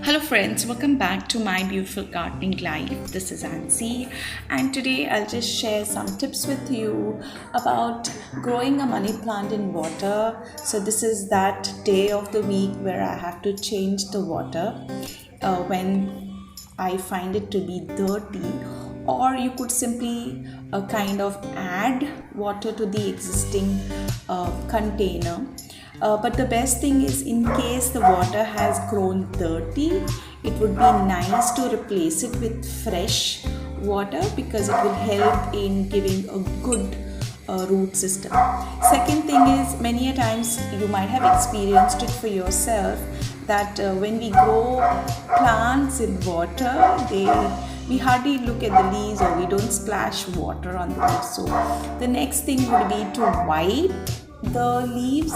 Hello friends, welcome back to my beautiful gardening life. This is Ansi, and today I'll just share some tips with you about growing a money plant in water. So this is that day of the week where I have to change the water when I find it to be dirty, or you could simply kind of add water to the existing container. But the best thing is, in case the water has grown dirty, it would be nice to replace it with fresh water because it will help in giving a good root system. Second thing is, many a times you might have experienced it for yourself that when we grow plants in water, we hardly look at the leaves or we don't splash water on the leaves. So the next thing would be to wipe the leaves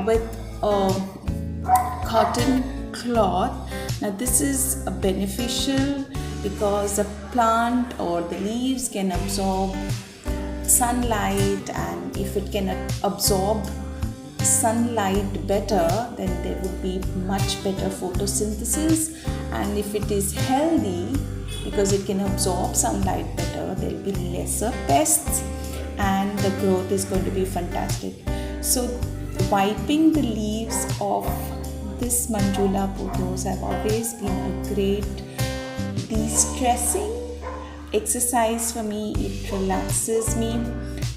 with a cotton cloth. Now this is beneficial because the plant or the leaves can absorb sunlight, and if it can absorb sunlight better, then there would be much better photosynthesis. And if it is healthy, because it can absorb sunlight better, there will be lesser pests and the growth is going to be fantastic. So wiping the leaves of this Manjula pothos have always been a great de-stressing exercise for me. It relaxes me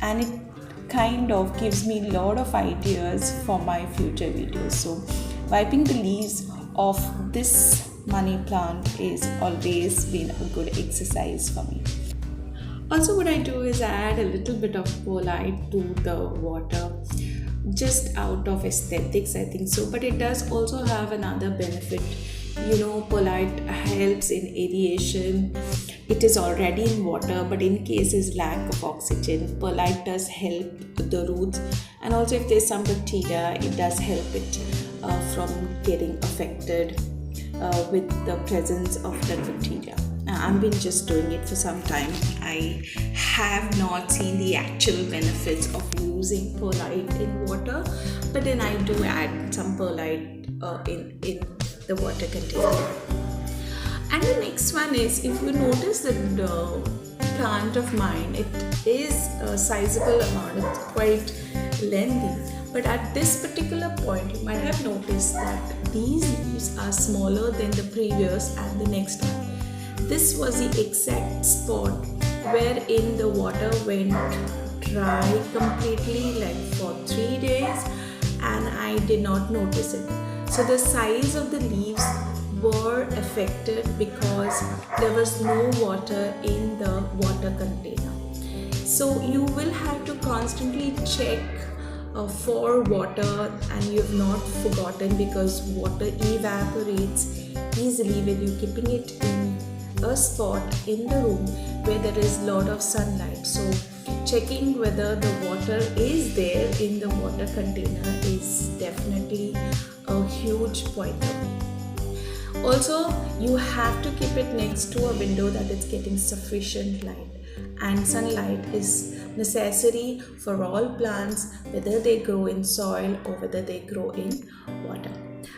and it kind of gives me a lot of ideas for my future videos. So wiping the leaves of this money plant is always been a good exercise for me. Also, what I do is I add a little bit of perlite to the water just out of aesthetics, I think so. But it does also have another benefit. Perlite helps in aeration. It is already in water, but in case there's lack of oxygen, perlite does help the roots. And also if there's some bacteria, it does help it from getting affected with the presence of the bacteria. I've been just doing it for some time. I have not seen the actual benefits of using perlite in water, but then I do add some perlite in the water container. And the next one is, if you notice that the plant of mine, it is a sizable amount, it's quite lengthy. But at this particular point, you might have noticed that these leaves are smaller than the previous and the next one. This was the exact spot wherein the water went dry completely, like for 3 days, and I did not notice it. So the size of the leaves were affected because there was no water in the water container. So you will have to constantly check for water, and you have not forgotten, because water evaporates easily when you're keeping it in a spot in the room where there is a lot of sunlight. So checking whether the water is there in the water container is definitely a huge pointer. Also, you have to keep it next to a window that is getting sufficient light, and sunlight is necessary for all plants, whether they grow in soil or whether they grow in water.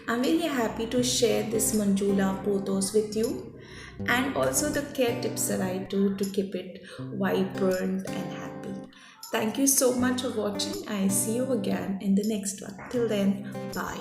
I'm very happy to share this Manjula pothos with you, and also the care tips that I do to keep it vibrant and happy. Thank you so much for watching. I see you again in the next one. Till then, bye.